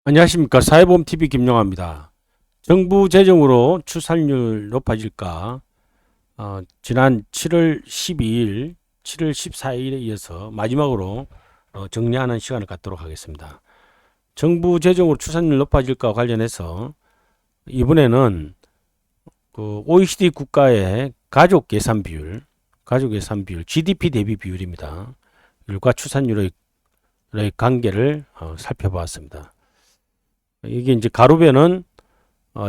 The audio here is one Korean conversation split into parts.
안녕하십니까. 사회보험TV 김용화입니다. 정부 재정으로 출산율 높아질까? 지난 7월 12일, 7월 14일에 이어서 마지막으로 정리하는 시간을 갖도록 하겠습니다. 정부 재정으로 출산율 높아질까 관련해서 이번에는 그 OECD 국가의 가족 예산 비율, GDP 대비 비율입니다. 율과 출산율의 관계를 살펴보았습니다. 이게 이제 가로배는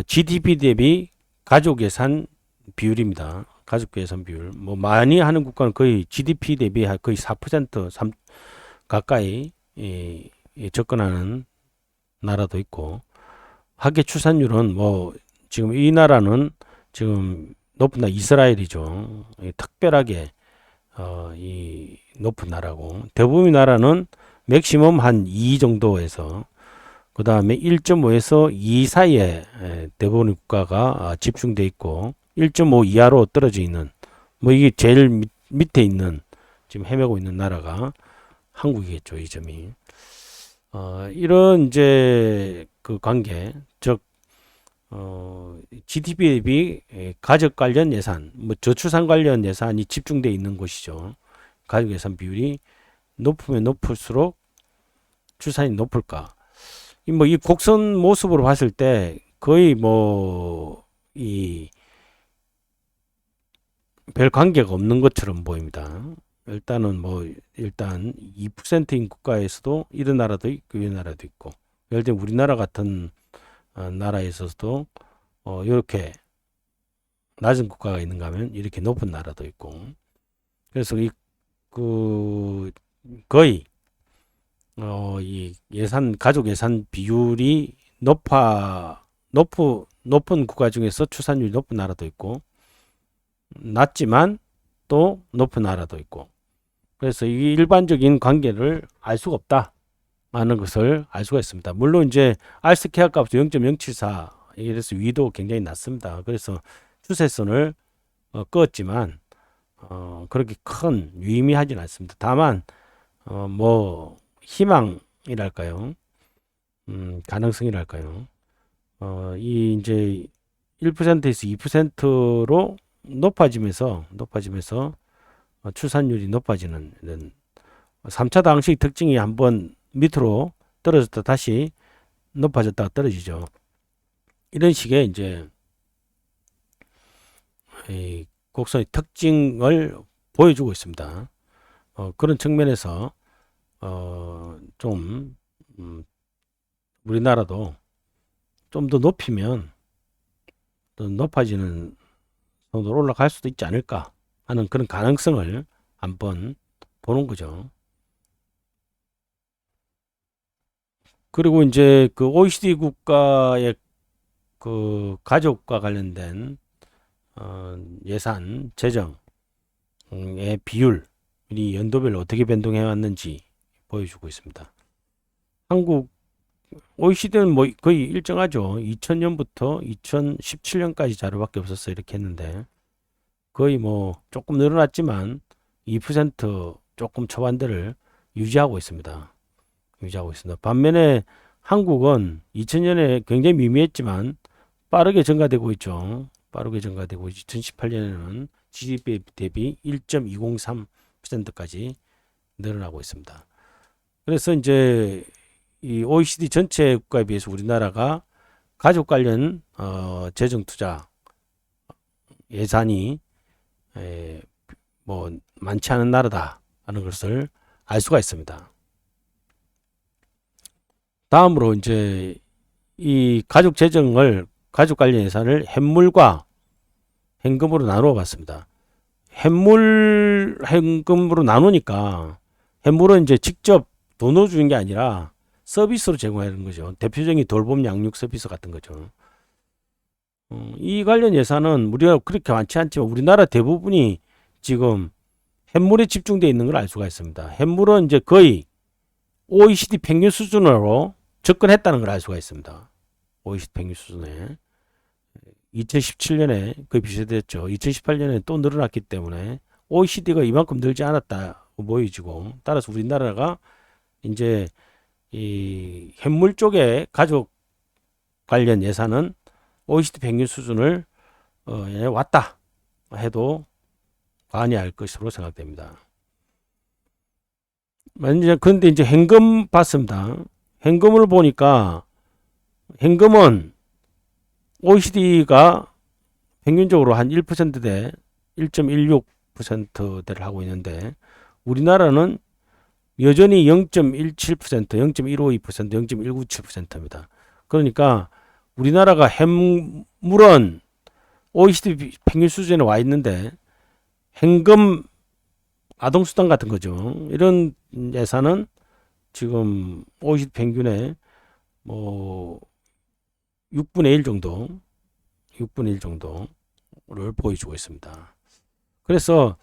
GDP 대비 가족 예산 비율입니다. 가족 예산 비율. 뭐 많이 하는 국가는 거의 GDP 대비 거의 4% 가까이 접근하는 나라도 있고, 학계 출산율은 뭐 지금 이 나라는 지금 높은 나라 이스라엘이죠. 특별하게 이 높은 나라고, 대부분의 나라는 맥시멈 한 2 정도에서 그 다음에 1.5에서 2 사이에 대부분 국가가 집중돼 있고, 1.5 이하로 떨어져 있는, 뭐 이게 제일 밑에 있는, 지금 헤매고 있는 나라가 한국이겠죠. 이 점이 이런 이제 그 관계, 즉 GDP 대비 가족 관련 예산, 뭐 저출산 관련 예산이 집중돼 있는 곳이죠. 가족 예산 비율이 높으면 높을수록 출산이 높을까? 뭐 이 곡선 모습으로 봤을 때 거의 뭐 이 별 관계가 없는 것처럼 보입니다. 일단은 뭐 일단 2%인 국가에서도 이런 나라도 있고 이런 나라도 있고, 예를 들면 우리나라 같은 나라에서도 이렇게 낮은 국가가 있는가 하면 이렇게 높은 나라도 있고, 그래서 그 거의 이 가족 예산 비율이 높은 국가 중에서 출산율이 높은 나라도 있고, 낮지만 또 높은 나라도 있고, 그래서 이 일반적인 관계를 알 수가 없다 하는 것을 알 수가 있습니다. 물론 이제 알스 케어 값도 0.074, 이래서 위도 굉장히 낮습니다. 그래서 추세선을 그었지만 그렇게 큰 유의미하지는 않습니다. 다만 뭐 희망이랄까요? 가능성이랄까요? 이 이제 1%에서 2%로 높아지면서 출산율이 높아지는 이런 3차 당식 특징이 한번 밑으로 떨어졌다 다시 높아졌다가 떨어지죠. 이런 식의 이제 이 곡선의 특징을 보여주고 있습니다. 그런 측면에서 좀 우리나라도 좀 더 높이면 더 높아지는 정도로 올라갈 수도 있지 않을까 하는 그런 가능성을 한번 보는 거죠. 그리고 이제 그 OECD 국가의 그 가족과 관련된 예산 재정의 비율이 연도별로 어떻게 변동해 왔는지 보여주고 있습니다. 한국 OECD는 뭐 거의 일정하죠. 2000년부터 2017년까지 자료밖에 없었어 이렇게 했는데, 거의 뭐 조금 늘어났지만 2% 조금 초반대를 유지하고 있습니다. 반면에 한국은 2000년에 굉장히 미미했지만 빠르게 증가되고 있죠. 2018년에는 GDP 대비 1.203%까지 늘어나고 있습니다. 그래서 이제 이 OECD 전체 국가에 비해서 우리나라가 가족 관련 재정 투자 예산이 뭐 많지 않은 나라다 하는 것을 알 수가 있습니다. 다음으로 이제 이 가족 관련 예산을 현물과 현금으로 나누어 봤습니다. 현금으로 나누니까, 현물은 이제 직접 돈으로 주는 게 아니라 서비스로 제공하는 거죠. 대표적인 돌봄 양육 서비스 같은 거죠. 이 관련 예산은 우리가 그렇게 많지 않지만 우리나라 대부분이 지금 현물에 집중되어 있는 걸 알 수가 있습니다. 현물은 이제 거의 OECD 평균 수준으로 접근했다는 걸 알 수가 있습니다. OECD 평균 수준에 2017년에 거의 비슷했죠. 2018년에 또 늘어났기 때문에 OECD가 이만큼 늘지 않았다 보여지고, 따라서 우리나라가 이제 이 현물 쪽에 가족 관련 예산은 OECD 평균 수준을 왔다 해도 과언이 아닐 것으로 생각됩니다. 그런데 이제 현금 봤습니다. 현금을 보니까 현금은 OECD가 평균적으로 한 1%대 1.16%대를 하고 있는데 우리나라는 여전히 0.17%, 0.152%, 0.197%입니다. 그러니까 우리나라가 현물은 OECD 평균 수준에 와 있는데 현금 아동수당 같은 거죠. 이런 예산은 지금 OECD 평균의 뭐 6분의 1 정도, 6분의 1 정도를 보여주고 있습니다. 그래서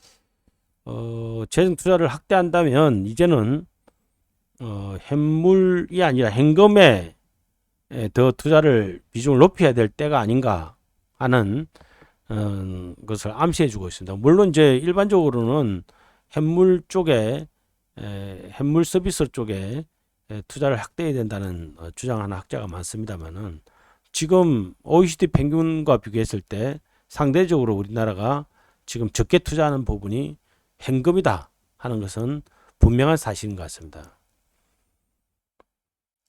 재정 투자를 확대한다면 이제는 현물이 아니라 현금에 더 투자를 비중을 높여야 될 때가 아닌가 하는 것을 암시해주고 있습니다. 물론 이제 일반적으로는 현물 쪽에 현물 서비스 쪽에 투자를 확대해야 된다는 주장하는 학자가 많습니다만은 지금 OECD 평균과 비교했을 때 상대적으로 우리나라가 지금 적게 투자하는 부분이 현금이다 하는 것은 분명한 사실인 것 같습니다.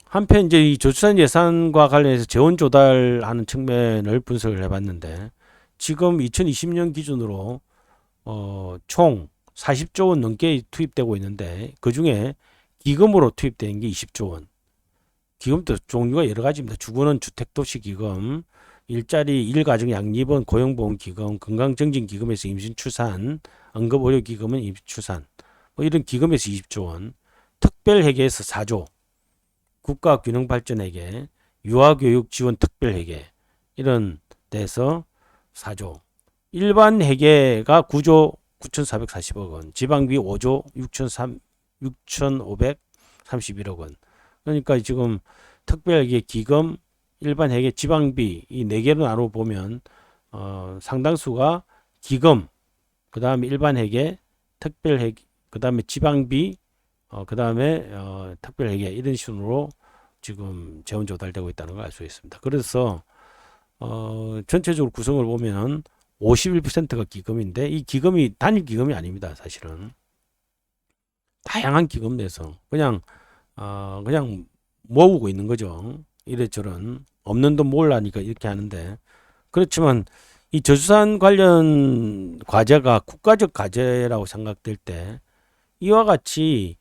한편 이제 이 저출산 예산과 관련해서 재원 조달하는 측면을 분석을 해봤는데 지금 2020년 기준으로 총 40조 원 넘게 투입되고 있는데 그 중에 기금으로 투입되는 게 20조 원. 기금도 종류가 여러 가지입니다. 주거는 주택도시기금, 일자리 일가정 양립원 고용보험기금, 건강증진기금에서 임신출산, 응급의료기금은 임신출산, 뭐 이런 기금에서 20조 원, 특별회계에서 4조, 국가균형발전회계, 유아교육지원 특별회계 이런 데서 4조, 일반 회계가 9조 9,440억 원, 지방비 5조 6,531억 원. 그러니까 지금 특별회계, 기금, 일반 회계, 지방비 이 네 개로 나눠 보면 상당수가 기금, 그 다음에 일반 회계, 특별회계, 그 다음에 지방비, 그 다음에 특별회계 이런 식으로 지금 재원 조달되고 있다는 걸 알 수 있습니다. 그래서 전체적으로 구성을 보면 51%가 기금인데 이 기금이 단일 기금이 아닙니다. 사실은 다양한 기금 내에서 그냥 모으고 있는 거죠. 이래저런 없는 돈 모으려니까 이렇게 하는데 그렇지만 이 저출산 관련 과제가 국가적 과제라고 생각될 때 이와 같이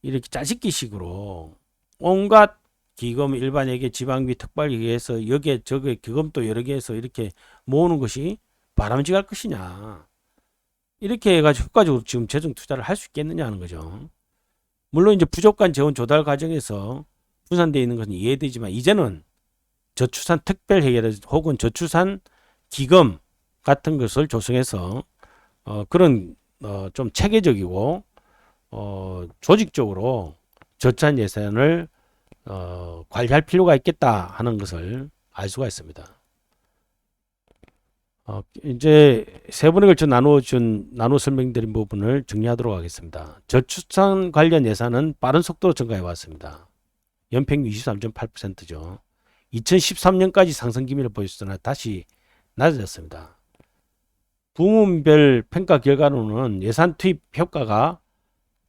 이렇게 짜집기식으로 온갖 기금, 일반회계, 지방비, 특별회계에서 여기에 저기에 기금도 여러 개 해서 이렇게 모으는 것이 바람직할 것이냐. 이렇게 해가지고 효과적으로 지금 재정 투자를 할 수 있겠느냐 하는 거죠. 물론 이제 부족한 재원 조달 과정에서 분산되어 있는 것은 이해되지만 이제는 저출산 특별회계 혹은 저출산 기금 같은 것을 조성해서 그런 좀 체계적이고 조직적으로 저출산 예산을 관리할 필요가 있겠다 하는 것을 알 수가 있습니다. 이제 세 번에 걸쳐 나누어 설명드린 부분을 정리하도록 하겠습니다. 저출산 관련 예산은 빠른 속도로 증가해 왔습니다. 연평균 23.8%죠. 2013년까지 상승 기미를 보였으나 다시 낮아졌습니다. 부문별 평가 결과로는 예산 투입 효과가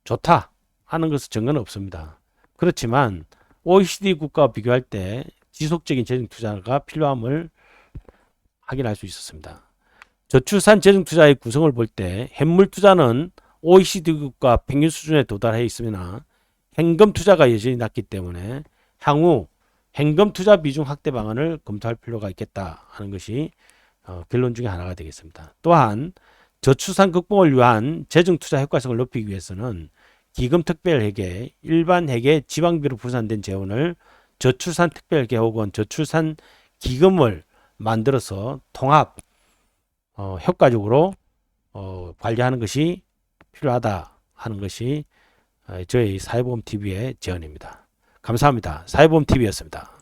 좋다 하는 것은 증거는 없습니다. 그렇지만 OECD 국가와 비교할 때 지속적인 재정 투자가 필요함을 확인할 수 있었습니다. 저출산 재정 투자의 구성을 볼 때 현물 투자는 OECD 국가 평균 수준에 도달해 있으나 현금 투자가 여전히 낮기 때문에 향후 현금 투자 비중 확대 방안을 검토할 필요가 있겠다 하는 것이 결론 중에 하나가 되겠습니다. 또한 저출산 극복을 위한 재정 투자 효과성을 높이기 위해서는 기금 특별회계, 일반 회계, 지방비로 분산된 재원을 저출산 특별회계 혹은 저출산 기금을 만들어서 통합 효과적으로 관리하는 것이 필요하다 하는 것이 저희 사회보험TV의 제언입니다. 감사합니다. 사회보험TV였습니다.